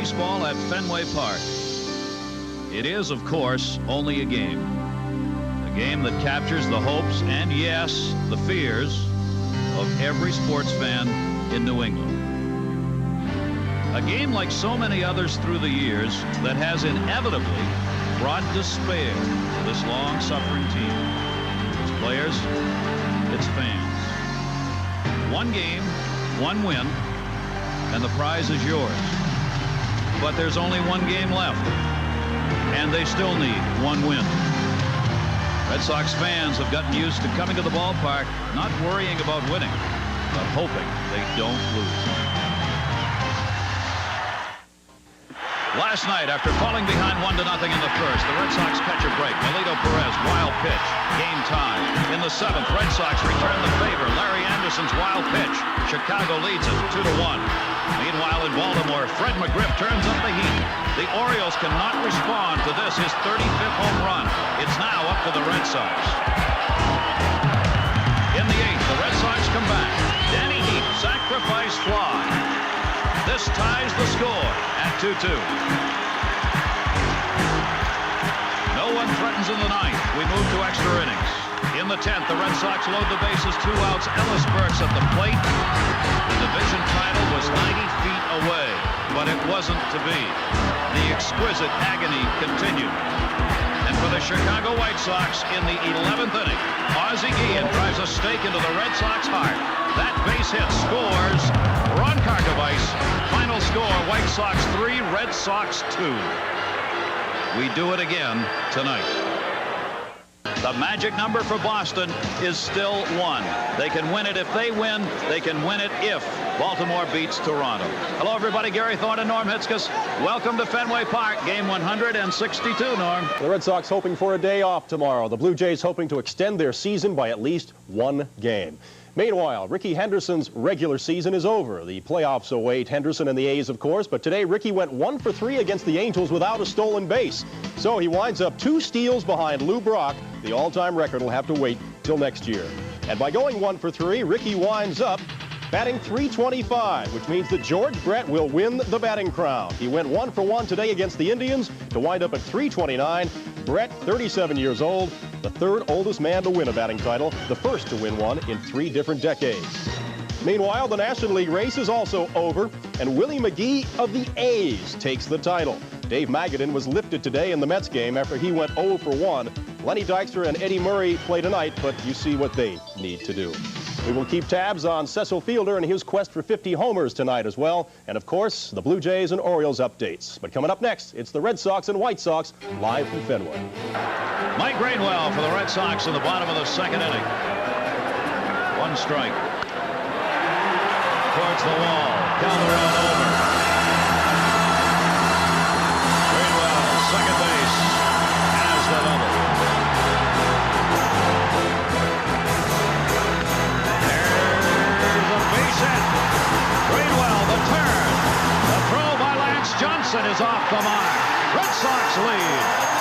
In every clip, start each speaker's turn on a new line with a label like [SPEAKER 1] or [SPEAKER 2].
[SPEAKER 1] baseball at Fenway Park. It is, of course, only a game. A game that captures the hopes and, yes, the fears of every sports fan in New England. A game like so many others through the years that has inevitably brought despair to this long-suffering team. Its players, its fans. One game, one win, and the prize is yours. But there's only one game left, and they still need one win. Red Sox fans have gotten used to coming to the ballpark, not worrying about winning, but hoping they don't lose. Last night, after falling behind 1-0 in the first, the Red Sox catch a break. Melito Perez, wild pitch, game time. In the seventh, Red Sox return the favor. Larry Anderson's wild pitch. Chicago leads it 2-1. Meanwhile, in Baltimore, Fred McGriff turns up the heat. The Orioles cannot respond to this, his 35th home run. It's now up to the Red Sox. In the eighth, the Red Sox come back. Danny Heath, sacrifice fly. This ties the score at 2-2. No one threatens in the ninth. We move to extra innings. In the 10th, the Red Sox load the bases, 2 outs. Ellis Burks at the plate. The division title was 90 feet away, but it wasn't to be. The exquisite agony continued. And for the Chicago White Sox, in the 11th inning, Ozzie Guillen drives a stake into the Red Sox heart. That base hit scores Ron Karkovice. Final score, White Sox 3, Red Sox 2. We do it again tonight. The magic number for Boston is still 1. They can win it if they win. They can win it if Baltimore beats Toronto. Hello, everybody. Gary Thorne and Norm Hitzges. Welcome to Fenway Park, game 162, Norm.
[SPEAKER 2] The Red Sox hoping for a day off tomorrow. The Blue Jays hoping to extend their season by at least 1 game. Meanwhile, Rickey Henderson's regular season is over. The playoffs await Henderson and the A's, of course, but today Rickey went 1 for 3 against the Angels without a stolen base. So he winds up 2 steals behind Lou Brock. The all-time record will have to wait till next year. And by going 1 for 3, Rickey winds up batting .325, which means that George Brett will win the batting crown. He went 1 for 1 today against the Indians to wind up at .329. Brett, 37 years old, the 3rd oldest man to win a batting title, the first to win one in 3 different decades. Meanwhile, the National League race is also over, and Willie McGee of the A's takes the title. Dave Magadan was lifted today in the Mets game after he went 0 for 1. Lenny Dykstra and Eddie Murray play tonight, but you see what they need to do. We will keep tabs on Cecil Fielder and his quest for 50 homers tonight as well. And, of course, the Blue Jays and Orioles updates. But coming up next, it's the Red Sox and White Sox live from Fenway.
[SPEAKER 1] Mike Greenwell for the Red Sox in the bottom of the 2nd inning. 1 strike. Towards the wall. Calderon over. Greenwell, second base, has the double. There's a base hit. Greenwell, the turn. The throw by Lance Johnson is off the mark. Red Sox lead.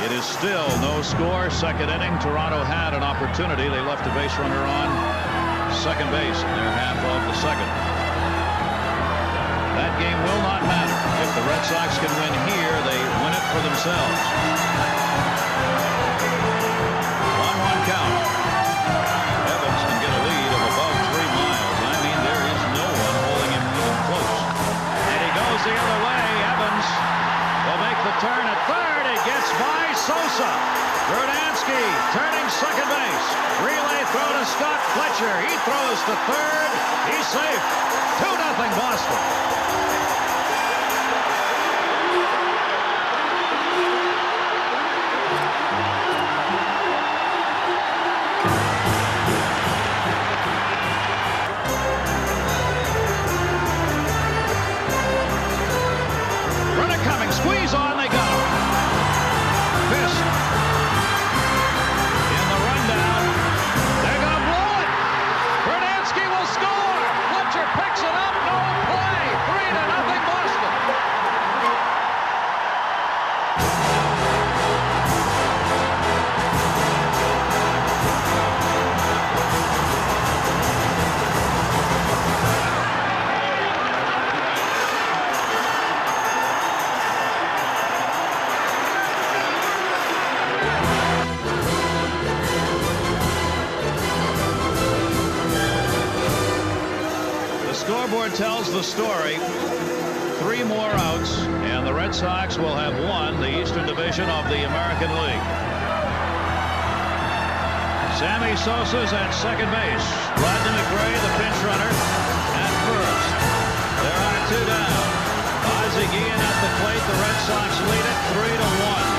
[SPEAKER 1] It is still no score. 2nd inning. Toronto had an opportunity. They left a base runner on second base in their half of the 2nd. That game will not matter. If the Red Sox can win here, they win it for themselves. 1-1 count. Evans can get a lead of above 3 miles. I mean, there is no one holding him even close. And he goes the other way. Evans will make the turn at 3rd. It gets by Sosa. Verdansky turning second base. Relay throw to Scott Fletcher. He throws to 3rd. He's safe. 2-0 Boston. Squeeze on, they got him. Fisk in the rundown. They're going to blow it. Verdansky will score. Fletcher tells the story. 3 more outs, and the Red Sox will have won the Eastern Division of the American League. Sammy Sosa's at second base. Rodney McRae, the pinch runner, at first. There are 2 down. Ozzie Guillen at the plate. The Red Sox lead it 3-1.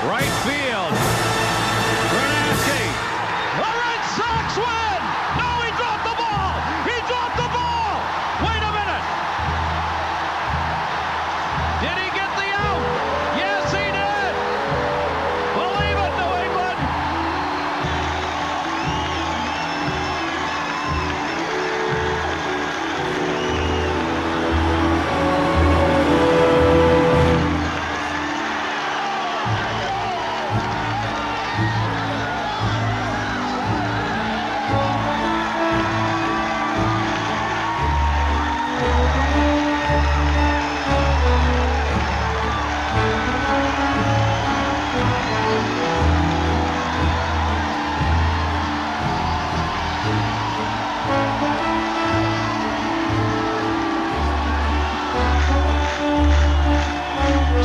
[SPEAKER 1] Right field. Bernanke. The Red Sox win! No, he dropped the ball! He dropped the ball! Wait a minute! Did he get the out? Yes, he did! Believe it, New England!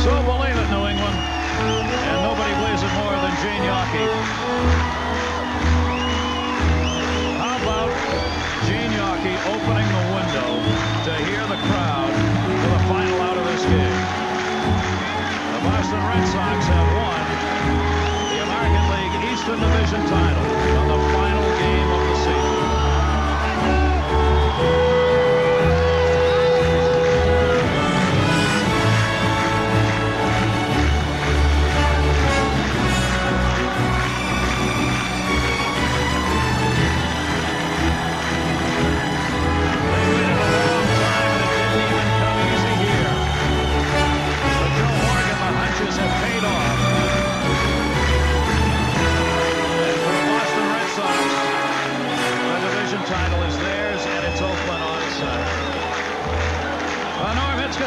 [SPEAKER 1] So believe it, New England. And nobody believes it more than Gene Yawkey. How about Gene Yawkey opening the window to hear the crowd for the final out of this game? The Boston Red Sox have won the American League Eastern Division title on the final game of the season.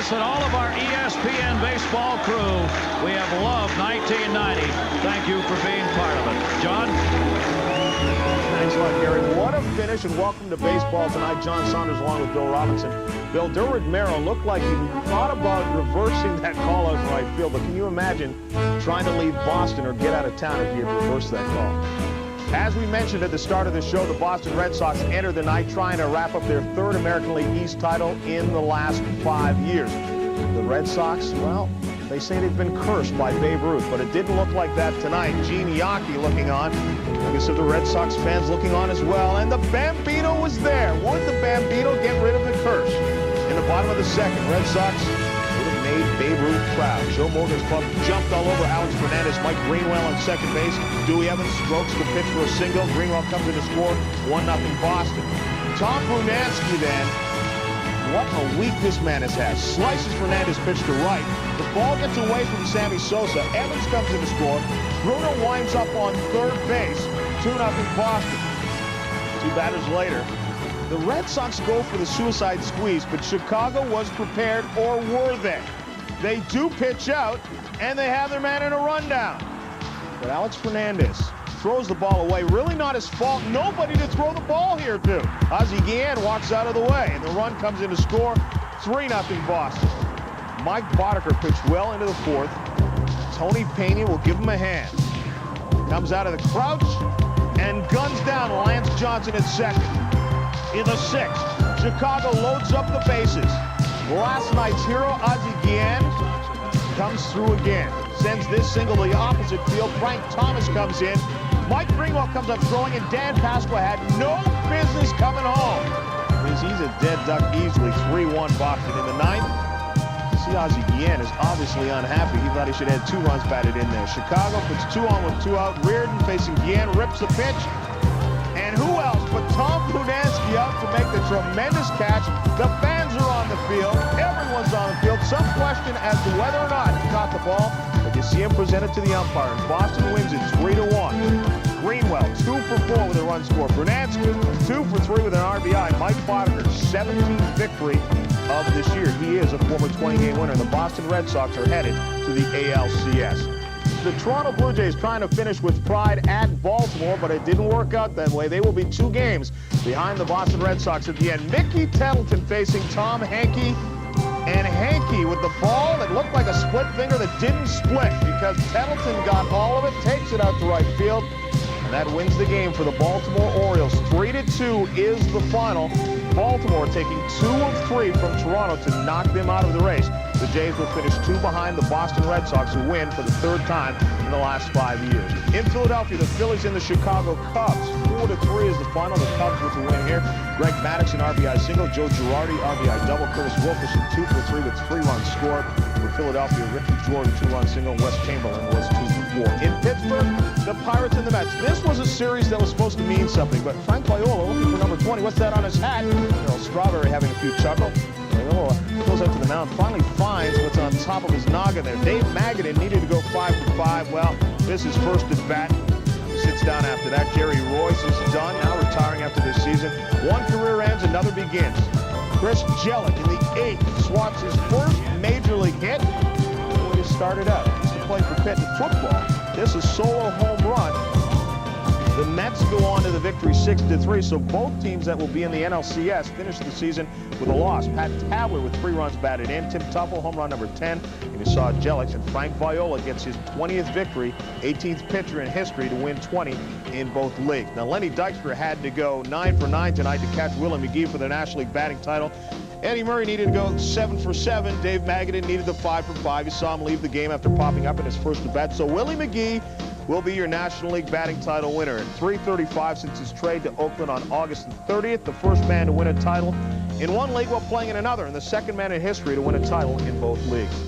[SPEAKER 1] And all of our ESPN baseball crew, we have loved 1990. Thank you for being part of it. John?
[SPEAKER 3] Thanks a lot, Gary. What a finish, and welcome to baseball tonight. John Saunders along with Bill Robinson. Bill, Dermot Merrill looked like he thought about reversing that call out in right field, but can you imagine trying to leave Boston or get out of town if he had reversed that call? As we mentioned at the start of the show, the Boston Red Sox enter the night trying to wrap up their 3rd American League East title in the last 5 years. The Red Sox, well, they say they've been cursed by Babe Ruth, but it didn't look like that tonight. Gene Yawkey looking on. I guess the Red Sox fans looking on as well. And the Bambino was there. Would the Bambino get rid of the curse? In the bottom of the 2nd, Red Sox would have made Babe Ruth proud. Joe Morgan's club jumped all over Alex Fernandez. Mike Greenwell on second base. Dewey Evans strokes the pitch for a single. Greenwell comes in to score. 1-0 Boston. Tom Brunansky then. What a week this man has had. Slices Fernandez pitch to right. The ball gets away from Sammy Sosa. Evans comes in to score. Bruno winds up on third base. 2-0 Boston. 2 batters later. The Red Sox go for the suicide squeeze, but Chicago was prepared, or were they? They do pitch out, and they have their man in a rundown. But Alex Fernandez throws the ball away. Really not his fault. Nobody to throw the ball here to. Ozzie Guillen walks out of the way, and the run comes in to score. 3-0 Boston. Mike Boddicker pitched well into the 4th. Tony Pena will give him a hand. Comes out of the crouch and guns down Lance Johnson at second. In the 6th, Chicago loads up the bases. Last night's hero, Ozzie Guillen, comes through again. Sends this single to the opposite field. Frank Thomas comes in. Mike Greenwell comes up throwing, and Dan Pasqua had no business coming home. He's a dead duck easily. 3-1 Boston in the 9th. See, Ozzie Guillen is obviously unhappy. He thought he should have had 2 runs batted in there. Chicago puts 2 on with 2 out. Reardon facing Guillen, rips the pitch. And who else but Tom Brunansky out to make the tremendous catch. The fans are on the field. Everyone's on the field. Some question as to whether or not he caught the ball. But you see him present it to the umpire. Boston wins it 3-1. Greenwell, 2 for 4 with a run score. Brunansky, 2 for 3 with an RBI. Mike Boddicker, 17th victory of this year. He is a former 20-game winner. The Boston Red Sox are headed to the ALCS. the Toronto Blue Jays trying to finish with pride at Baltimore, but it didn't work out that way. They will be 2 games behind the Boston Red Sox at the end. Mickey Tettleton facing Tom Henke. And Henke with the ball that looked like a split finger that didn't split because Tettleton got all of it, takes it out to right field, and that wins the game for the Baltimore Orioles. 3-2 is the final. Baltimore taking 2 of 3 from Toronto to knock them out of the race. The Jays will finish 2 behind the Boston Red Sox, who win for the 3rd time in the last 5 years. In Philadelphia, the Phillies and the Chicago Cubs. 4-3 is the final. The Cubs with the win here. Greg Maddux, an RBI single. Joe Girardi, RBI double. Curtis Wilkerson, 2 for 3 with 3 runs scored. For Philadelphia, Ricky Jordan, 2-run single. Wes Chamberlain was 2 for 4. In Pittsburgh, the Pirates and the Mets. This was a series that was supposed to mean something, but Frank Viola looking for number 20. What's that on his hat? Earl Strawberry having a few chuckles. Goes up to the mound, finally finds what's on top of his noggin there. Dave Magadan needed to go 5 for 5. Well, this is first at bat. Sits down after that. Jerry Royce is done, now retiring after this season. 1 career ends, another begins. Chris Jelic in the 8th swats his first major league hit. The way he started out. He used to play for Pitt in football. This is solo home run. The Mets go on to the victory 6-3, so both teams that will be in the NLCS finish the season with a loss. Pat Tabler with 3 runs batted in. Tim Tuffle, home run number 10. And you saw Jelic, and Frank Viola gets his 20th victory, 18th pitcher in history to win 20 in both leagues. Now, Lenny Dykstra had to go 9 for 9 tonight to catch Willie McGee for the National League batting title. Eddie Murray needed to go 7 for 7. Dave Magadan needed the 5 for 5. You saw him leave the game after popping up in his first at bat. So Willie McGee will be your National League batting title winner. At 335 since his trade to Oakland on August 30th, the first man to win a title in one league while playing in another, and the second man in history to win a title in both leagues.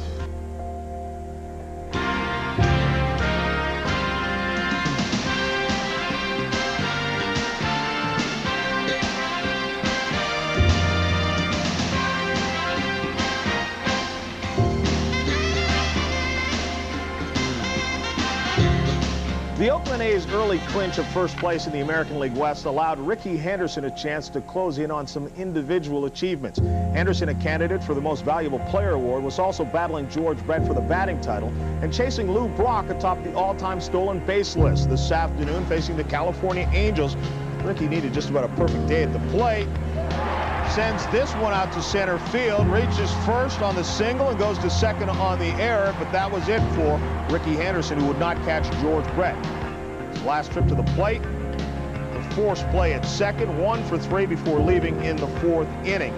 [SPEAKER 3] The Oakland A's early clinch of first place in the American League West allowed Ricky Henderson a chance to close in on some individual achievements. Henderson, a candidate for the Most Valuable Player Award, was also battling George Brett for the batting title and chasing Lou Brock atop the all-time stolen base list. This afternoon, facing the California Angels, Ricky needed just about a perfect day at the plate. Sends this one out to center field, reaches first on the single and goes to second on the error, but that was it for Ricky Henderson, who would not catch George Brett. His last trip to the plate, the forced play at second, 1 for 3 before leaving in the 4th inning.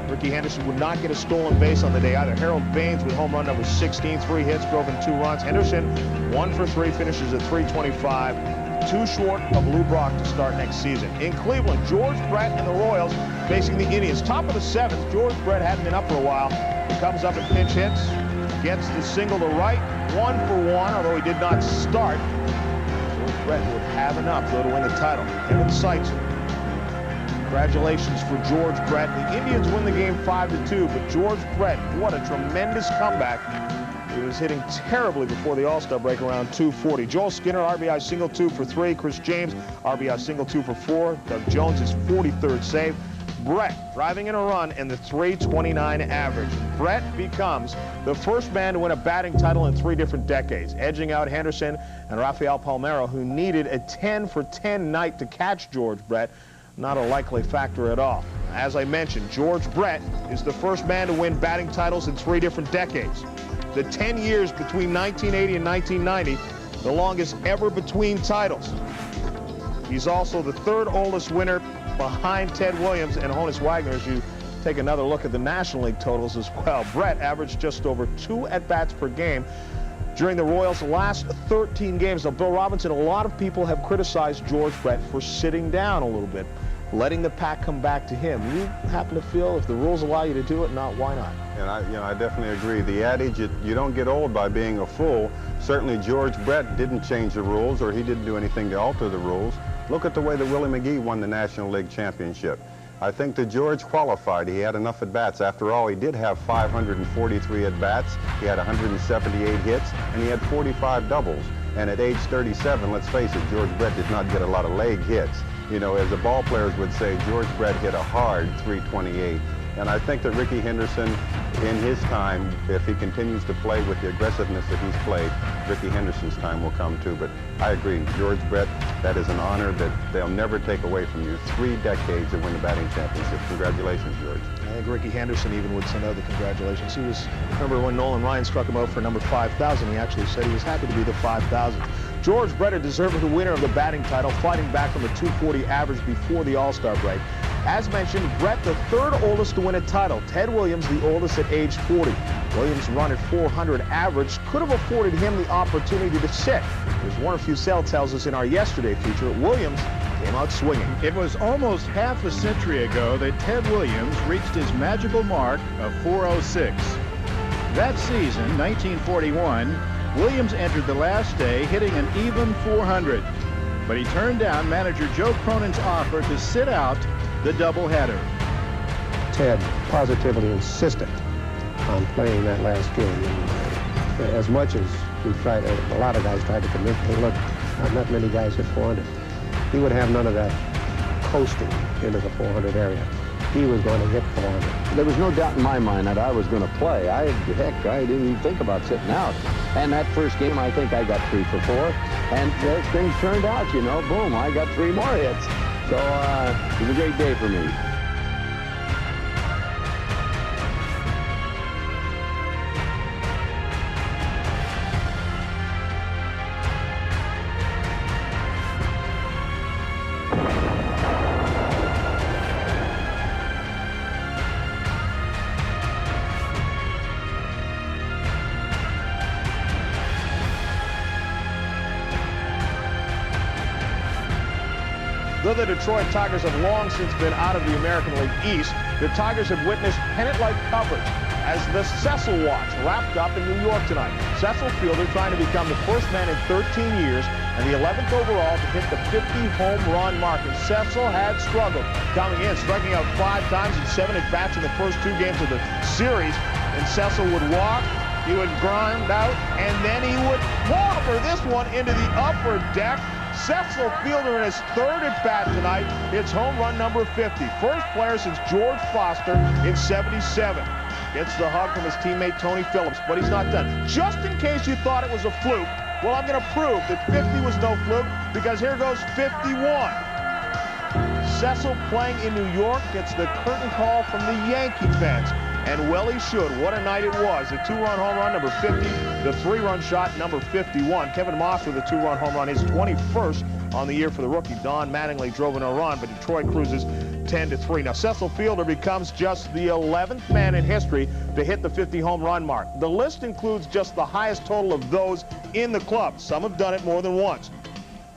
[SPEAKER 3] Ricky Henderson would not get a stolen base on the day either. Harold Baines with home run number 16, 3 hits, drove in 2 runs. Henderson, 1 for 3, finishes at 325. 2 short of Lou Brock to start next season. In Cleveland, George Brett and the Royals facing the Indians. Top of the 7th, George Brett hadn't been up for a while. He comes up and pinch hits, gets the single to right, 1 for 1, although he did not start. George Brett would have enough, though, to win the title. Kevin Seitzer. Congratulations for George Brett. The Indians win the game 5-2, but George Brett, what a tremendous comeback. He was hitting terribly before the All-Star break around 240. Joel Skinner, RBI single, 2 for 3. Chris James, RBI single, 2 for 4. Doug Jones, his 43rd save. Brett driving in a run and the 329 average. Brett becomes the first man to win a batting title in 3 different decades, edging out Henderson and Rafael Palmeiro, who needed a 10 for 10 night to catch George Brett. Not a likely factor at all. As I mentioned, George Brett is the first man to win batting titles in 3 different decades. The 10 years between 1980 and 1990, the longest ever between titles. He's also the 3rd oldest winner behind Ted Williams and Honus Wagner as you take another look at the National League totals as well. Brett averaged just over 2 at-bats per game during the Royals' last 13 games. Now, Bill Robinson, a lot of people have criticized George Brett for sitting down a little bit, letting the pack come back to him. You happen to feel if the rules allow you to do it, not, why not?
[SPEAKER 4] And I definitely agree. The adage, you don't get old by being a fool. Certainly George Brett didn't change the rules, or he didn't do anything to alter the rules. Look at the way that Willie McGee won the National League Championship. I think that George qualified. He had enough at-bats. After all, he did have 543 at-bats. He had 178 hits, and he had 45 doubles. And at age 37, let's face it, George Brett did not get a lot of leg hits. You know, as the ball players would say, George Brett hit a hard 328. And I think that Ricky Henderson, in his time, if he continues to play with the aggressiveness that he's played, Rickey Henderson's time will come too. But I agree, George Brett, that is an honor that they'll never take away from you. 3 decades to win the batting championship. Congratulations, George.
[SPEAKER 3] I think Rickey Henderson even would send out the congratulations. He was, remember when Nolan Ryan struck him out for number 5,000, he actually said he was happy to be the 5,000th. George Brett, a deserved winner of the batting title, fighting back from a 240 average before the All-Star break. As mentioned, Brett, the 3rd oldest to win a title. Ted Williams, the oldest at age 40. Williams' run at 400 average could have afforded him the opportunity to sit. As Warner Fusell tells us in our yesterday feature, Williams came out swinging.
[SPEAKER 5] It was almost half a century ago that Ted Williams reached his magical mark of 406. That season, 1941, Williams entered the last day hitting an even 400, but he turned down manager Joe Cronin's offer to sit out the doubleheader.
[SPEAKER 6] Ted positively insisted on playing that last game. And as much as we tried, a lot of guys tried to convince me, look, not many guys hit 400. He would have none of that coasting into the 400 area. He was going to hit 400.
[SPEAKER 7] There was no doubt in my mind that I was going to play. Heck, I didn't even think about sitting out. And that first game, I think I got 3 for 4. And as things turned out, you know, boom, I got 3 more hits. So it was a great day for me.
[SPEAKER 3] Though the Detroit Tigers have long since been out of the American League East, the Tigers have witnessed pennant-like coverage as the Cecil Watch wrapped up in New York tonight. Cecil Fielder trying to become the first man in 13 years and the 11th overall to hit the 50 home run mark. And Cecil had struggled coming in, striking out 5 times in 7 at-bats in the first 2 games of the series. And Cecil would walk, he would grind out, and then he would whopper this one into the upper deck. Cecil Fielder in his 3rd at-bat tonight hits home run number 50. First player since George Foster in '77. Gets the hug from his teammate Tony Phillips, but he's not done. Just in case you thought it was a fluke, well, I'm going to prove that 50 was no fluke, because here goes 51. Cecil playing in New York gets the curtain call from the Yankee fans. And well, he should. What a night it was. The 2-run home run, number 50. The 3-run shot, number 51. Kevin Moss with a 2-run home run, his 21st on the year for the rookie. Don Mattingly drove in a run, but Detroit cruises 10-3. Now, Cecil Fielder becomes just the 11th man in history to hit the 50 home run mark. The list includes just the highest total of those in the club. Some have done it more than once.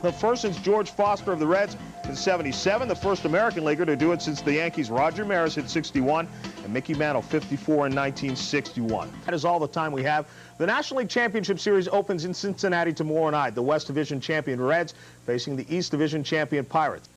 [SPEAKER 3] The first since George Foster of the Reds in '77, the first American leaguer to do it since the Yankees. Roger Maris hit 61, and Mickey Mantle 54 in 1961. That is all the time we have. The National League Championship Series opens in Cincinnati tomorrow night. The West Division champion Reds facing the East Division champion Pirates.